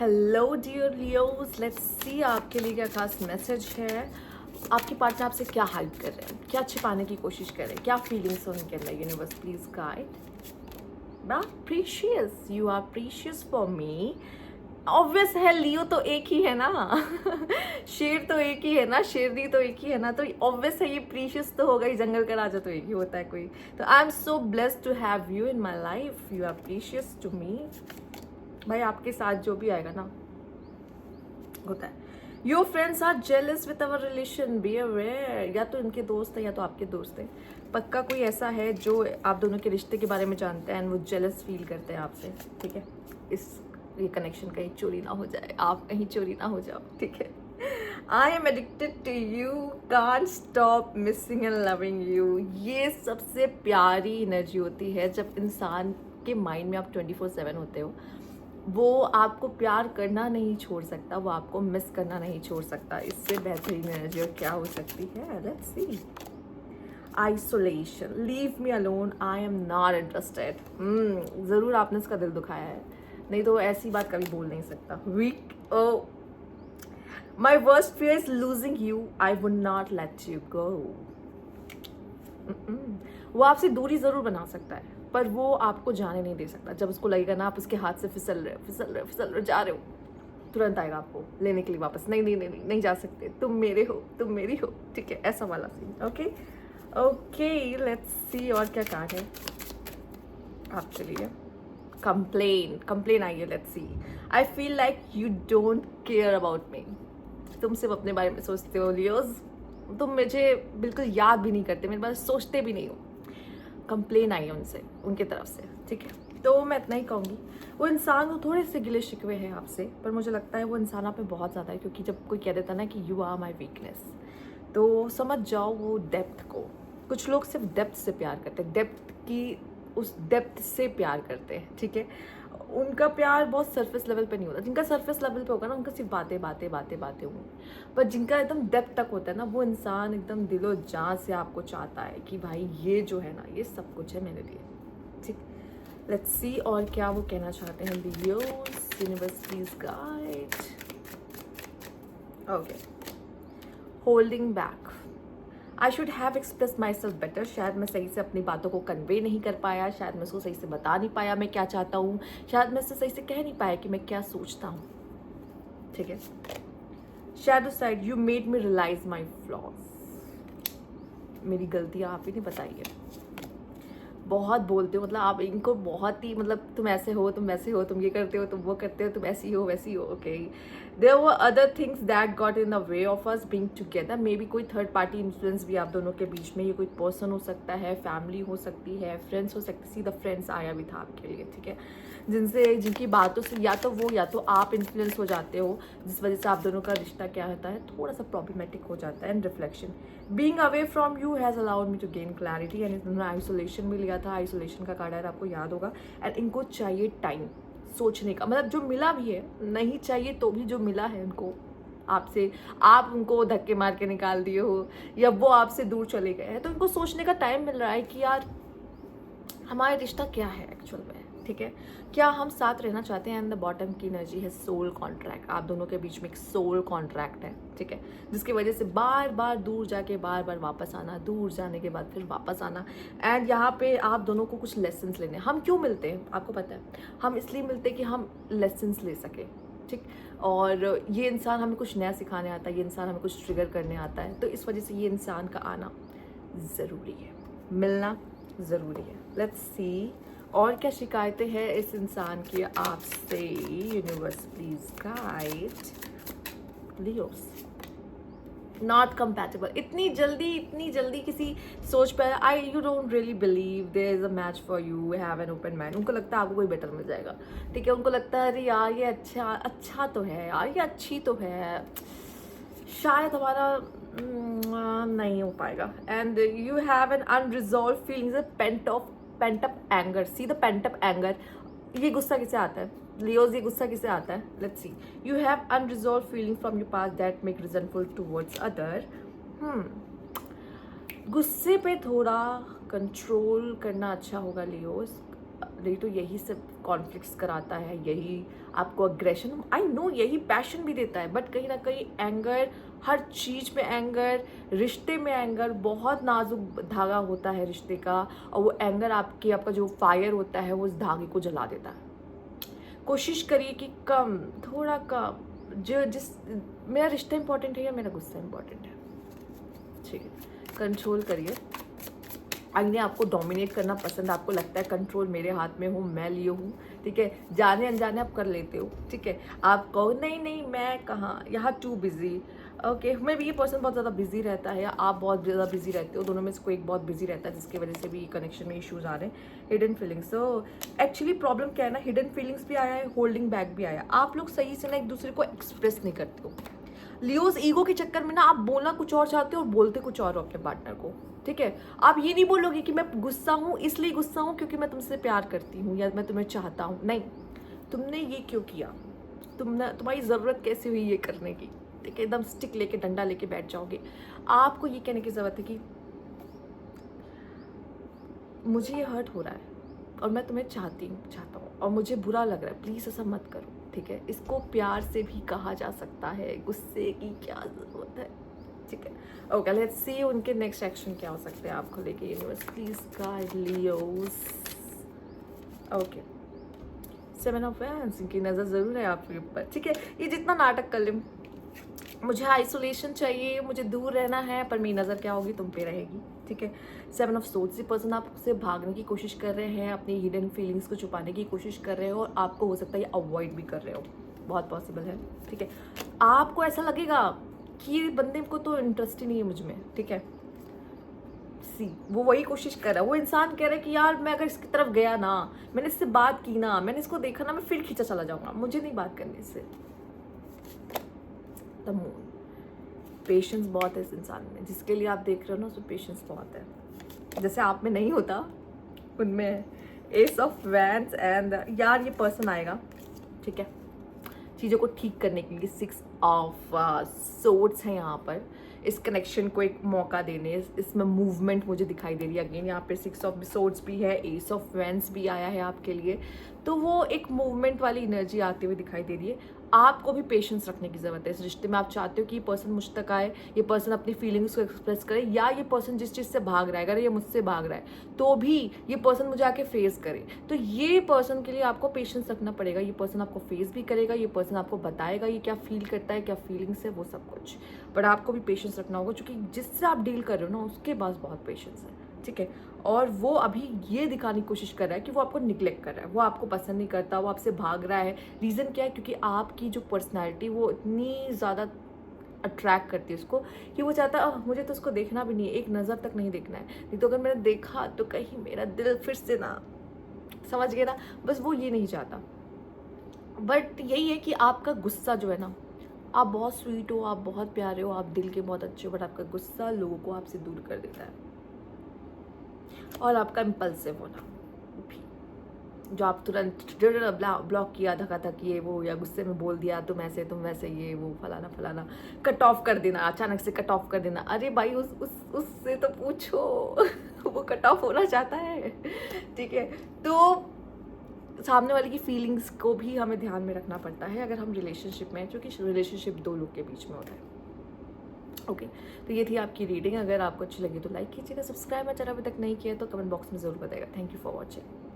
Hello dear Leos, let's see आपके लिए क्या खास मैसेज है। आपके पार्टनर आपसे क्या हाइड कर रहे हैं, क्या छिपाने की कोशिश कर रहे हैं, क्या फीलिंग्स हैं उनके अंदर। Universe please guide. Precious, you are precious for me. Obvious है, लियो तो एक ही है ना। शेर तो एक ही है ना, शेरनी तो एक ही है ना, तो ऑब्वियस है ये प्रीशियस तो होगा ही। जंगल का राजा तो एक ही होता है कोई। तो I am so blessed to have you in my life, you are precious to me. भाई आपके साथ जो भी आएगा ना होता है। Your friends are jealous with our relation, be aware. या तो इनके दोस्त है या तो आपके दोस्त है। पक्का कोई ऐसा है जो आप दोनों के रिश्ते के बारे में जानते हैं एंड वो जेलस फील करते हैं आपसे। ठीक है, ये कनेक्शन कहीं चोरी ना हो जाए, आप कहीं चोरी ना हो जाओ। ठीक है। I am addicted to you, can't stop missing and loving you. ये सबसे प्यारी एनर्जी होती है जब इंसान के माइंड में आप 24/7 होते हो। वो आपको प्यार करना नहीं छोड़ सकता, वो आपको मिस करना नहीं छोड़ सकता। इससे बेहतरीन एनर्जी और क्या हो सकती है। Let's C. Isolation, leave me alone, I am not interested. ज़रूर आपने इसका दिल दुखाया है, नहीं तो ऐसी बात कभी बोल नहीं सकता। Weak, oh my worst fear is losing you, I would not let you go. वो आपसे दूरी ज़रूर बना सकता है पर वो आपको जाने नहीं दे सकता। जब उसको लगेगा ना आप उसके हाथ से फिसल रहे जा रहे हो, तुरंत आएगा आपको लेने के लिए वापस। नहीं नहीं नहीं नहीं, नहीं जा सकते, तुम मेरे हो, तुम मेरी हो। ठीक है, ऐसा वाला scene. Okay okay, let's see और क्या कार्ड है आपके लिए। कंप्लेन आई है। Let's see. I feel like you don't care about me. तुम सिर्फ अपने बारे में सोचते हो लियोज, तुम मुझे बिल्कुल याद भी नहीं करते, मेरे बारे में सोचते भी नहीं हो। कंप्लेन आई है उनसे, उनके तरफ से। ठीक है, तो मैं इतना ही कहूँगी। वो इंसान वो थोड़े से गिले शिकवे हैं आपसे, पर मुझे लगता है वो इंसान आप पे बहुत ज़्यादा है। क्योंकि जब कोई कह देता ना कि यू आर माई वीकनेस, तो समझ जाओ वो डेप्थ को। कुछ लोग सिर्फ डेप्थ से प्यार करते हैं, डेप्थ की उस डेप्थ से प्यार करते हैं। ठीक है, उनका प्यार बहुत सरफेस लेवल पे नहीं होता। जिनका सरफेस लेवल पे होगा ना, उनका सिर्फ बातें बातें बातें बातें होंगी। पर जिनका एकदम डेप्थ तक होता है ना, वो इंसान एकदम दिलो जान से आपको चाहता है कि भाई ये जो है ना, ये सब कुछ है मेरे लिए। ठीक, लेट्स सी और क्या वो कहना चाहते हैं। Leos, universe please guide. Okay, holding back, I should have express my self better. शायद मैं सही से अपनी बातों को कन्वे नहीं कर पाया, शायद मैं उसको सही से बता नहीं पाया मैं क्या चाहता हूँ, शायद मैं उससे सही से कह नहीं पाया कि मैं क्या सोचता हूँ। ठीक है। Shadow side, you made me realise my flaws. मेरी गलतियाँ आप ही ने बताई है। बहुत बोलते हो, मतलब आप इनको बहुत ही, मतलब तुम ऐसे हो, तुम वैसे हो, तुम ये करते हो, तुम वो करते हो, तुम ऐसी हो वैसी हो। Okay, there were other things that got in the way of us being together. Maybe कोई थर्ड पार्टी इन्फ्लुएंस भी आप दोनों के बीच में, ये कोई पर्सन हो सकता है, फैमिली हो सकती है, फ्रेंड्स हो सकती है। सी द फ्रेंड्स आया भी था आपके लिए। ठीक है, जिनकी बातों से या तो आप इन्फ्लुएंस हो जाते हो, जिस वजह से आप दोनों का रिश्ता क्या होता है, थोड़ा सा प्रॉब्लमेटिक हो जाता है। And reflection, being away from you has allowed me to gain clarity. And इन्होंने आइसोलेशन भी लिया था, आइसोलेशन का कार्ड है, आपको याद होगा। एंड इनको चाहिए टाइम सोचने का, मतलब जो मिला भी है, नहीं चाहिए तो भी जो मिला है इनको आपसे, आप उनको धक्के मार के निकाल दिए हो या वो आपसे दूर चले गए हैं, तो इनको सोचने का टाइम मिल रहा है कि यार हमारा रिश्ता क्या है एक्चुअल में। ठीक है, क्या हम साथ रहना चाहते हैं। एंड द बॉटम की एनर्जी है सोल कॉन्ट्रैक्ट। आप दोनों के बीच में एक सोल कॉन्ट्रैक्ट है। ठीक है, जिसकी वजह से बार बार दूर जाके बार बार वापस आना, दूर जाने के बाद फिर वापस आना। एंड यहाँ पे आप दोनों को कुछ लेसन्स लेने। हम क्यों मिलते हैं आपको पता है, हम इसलिए मिलते हैं कि हम लेसन्स ले सके। ठीक, और ये इंसान हमें कुछ नया सिखाने आता है, ये इंसान हमें कुछ ट्रिगर करने आता है, तो इस वजह से ये इंसान का आना ज़रूरी है, मिलना ज़रूरी है। लेट्स सी और क्या शिकायतें हैं इस इंसान की आपसे। Universe please guide. Leos, not compatible. इतनी जल्दी किसी सोच पर I you don't really believe there is a match for you, have an open mind. उनको लगता है आपको कोई बेटर मिल जाएगा। ठीक है, उनको लगता है अरे यार ये अच्छा तो है यार, ये अच्छी तो है, शायद हमारा नहीं हो पाएगा। And you have an unresolved feelings, pent up anger. See the pent up anger. ये गुस्सा किसे आता है लियोज, ये गुस्सा किसे आता है। Let's see. You have unresolved feeling from your past that make resentful towards other. गुस्से पे थोड़ा कंट्रोल करना अच्छा होगा लियोज। नहीं तो यही सब कॉन्फ्लिक्ट्स कराता है, यही आपको अग्रेशन, आई नो यही पैशन भी देता है, बट कहीं ना कहीं एंगर, हर चीज़ में एंगर, रिश्ते में एंगर, बहुत नाजुक धागा होता है रिश्ते का, और वो एंगर आपका जो फायर होता है वो उस धागे को जला देता है। कोशिश करिए कि कम, थोड़ा कम, मेरा रिश्ता इंपॉर्टेंट है या मेरा गुस्सा इंपॉर्टेंट है, ठीक है, कंट्रोल करिए। अगले आपको डोमिनेट करना पसंद, आपको लगता है कंट्रोल मेरे हाथ में हो, मैं लिए हूँ, ठीक है, जाने अनजाने आप कर लेते हो, ठीक है, आप कहो नहीं नहीं मैं कहाँ, यहाँ टू बिजी, ओके, मे भी ये पर्सन बहुत ज़्यादा बिजी रहता है या आप बहुत ज़्यादा बिजी रहते हो, दोनों में से कोई एक बहुत बिजी रहता है जिसकी वजह से भी कनेक्शन में इश्यूज आ रहे हैं। हिडन फीलिंग्स, तो एक्चुअली प्रॉब्लम क्या है ना, हिडन फीलिंग्स भी आया है, होल्डिंग बैक भी आया, आप लोग सही से ना एक दूसरे को एक्सप्रेस नहीं करते हो। लियोस ईगो के चक्कर में ना आप बोलना कुछ और चाहते हो और बोलते कुछ और हो अपने पार्टनर को, ठीक है। आप ये नहीं बोलोगे कि मैं गुस्सा हूँ इसलिए गुस्सा हूँ क्योंकि मैं तुमसे प्यार करती हूँ या मैं तुम्हें चाहता हूँ, नहीं, तुमने ये क्यों किया, तुम्हारी ज़रूरत कैसे हुई ये करने की, ठीक है, एकदम स्टिक लेके डंडा लेके बैठ जाओगे। आपको ये कहने की ज़रूरत है कि मुझे ये हर्ट हो रहा है और मैं तुम्हें चाहता हूँ और मुझे बुरा लग रहा है, प्लीज़ ऐसा मत करो, ठीक है। इसको प्यार से भी कहा जा सकता है, गुस्से की क्या ज़रूरत है, ठीक है। ओके, लेट्स सी उनके नेक्स्ट एक्शन क्या हो सकते हैं आपको लेके। Universe please guide Leos. Okay, 7 of wands, इनकी नज़र ज़रूर है आपके ऊपर, ठीक है। ये जितना नाटक कर ले, मुझे आइसोलेशन चाहिए, मुझे दूर रहना है, पर मेरी नज़र क्या होगी, तुम पे रहेगी, ठीक है। 7 ऑफ सोर्ड्स, ये पर्सन आपसे भागने की कोशिश कर रहे हैं, अपनी हिडन फीलिंग्स को छुपाने की कोशिश कर रहे हो और आपको हो सकता है ये अवॉइड भी कर रहे हो, बहुत पॉसिबल है, ठीक है। आपको ऐसा लगेगा कि ये बंदे को तो इंटरेस्ट ही नहीं है मुझ में, ठीक है। सी, वो वही कोशिश कर रहा है, वो इंसान कह रहा है कि यार मैं अगर इसकी तरफ गया ना, मैंने इससे बात की ना, मैंने इसको देखा ना, मैं फिर खींचा चला जाऊंगा, मुझे नहीं बात करनी इससे। द मून, पेशेंस बहुत है इस इंसान में, जिसके लिए आप देख रहे हो ना उसमें पेशेंस बहुत है, जैसे आप में नहीं होता उनमें। एस ऑफ वैंड्स एंड यार ये पर्सन आएगा, ठीक है, चीज़ों को ठीक करने के लिए। 6 ऑफ सोर्ड्स है यहाँ पर, इस कनेक्शन को एक मौका देने, इसमें मूवमेंट मुझे दिखाई दे रही है। अगेन यहाँ पे 6 ऑफ सोर्ड्स भी है, एस ऑफ वैंड्स भी आया है आपके लिए, तो वो एक मूवमेंट वाली एनर्जी आते हुए दिखाई दे रही है। आपको भी पेशेंस रखने की ज़रूरत है इस रिश्ते में। आप चाहते हो कि ये पर्सन मुझ तक आए, ये पर्सन अपनी फीलिंग्स को एक्सप्रेस करे, या ये पर्सन जिस चीज़ से भाग रहा है, अगर ये मुझसे भाग रहा है तो भी ये पर्सन मुझे आके फेस करे, तो ये पर्सन के लिए आपको पेशेंस रखना पड़ेगा। ये पर्सन आपको फेस भी करेगा, ये पर्सन आपको बताएगा ये क्या फील करता है, क्या फीलिंग्स है, वो सब कुछ, बट आपको भी पेशेंस रखना होगा, क्योंकि जिससे आप डील कर रहे हो ना उसके पास बहुत पेशेंस है, ठीक है। और वो अभी ये दिखाने की कोशिश कर रहा है कि वो आपको निग्लेक्ट कर रहा है, वो आपको पसंद नहीं करता, वो आपसे भाग रहा है। रीज़न क्या है, क्योंकि आपकी जो पर्सनैलिटी वो इतनी ज़्यादा अट्रैक्ट करती है उसको कि वो चाहता है मुझे तो उसको देखना भी नहीं है, एक नज़र तक नहीं देखना है, नहीं तो अगर मैंने देखा तो कहीं मेरा दिल फिर से ना, समझ गए ना, बस वो ये नहीं चाहता। बट यही है कि आपका गुस्सा जो है ना, आप बहुत स्वीट हो, आप बहुत प्यारे हो, आप दिल के बहुत अच्छे हो, बट आपका गुस्सा लोगों को आपसे दूर कर देता है। और आपका इम्पल्सिव होना भी, जो आप तुरंत ब्लॉक किया, धक्का धक ये वो, या गुस्से में बोल दिया तुम ऐसे तुम वैसे, ये वो फलाना फलाना, कट ऑफ कर देना, अचानक से कट ऑफ कर देना। अरे भाई उससे तो पूछो वो कट ऑफ होना चाहता है, ठीक है। तो सामने वाले की फीलिंग्स को भी हमें ध्यान में रखना पड़ता है अगर हम रिलेशनशिप में हैं, क्योंकि रिलेशनशिप 2 लोग के बीच में होता है। ओके, तो ये थी आपकी रीडिंग। अगर आपको अच्छी लगी तो लाइक कीजिएगा, सब्सक्राइब मेरा चैनल अभी तक नहीं किया तो कमेंट बॉक्स में ज़रूर बताइएगा। Thank you for watching.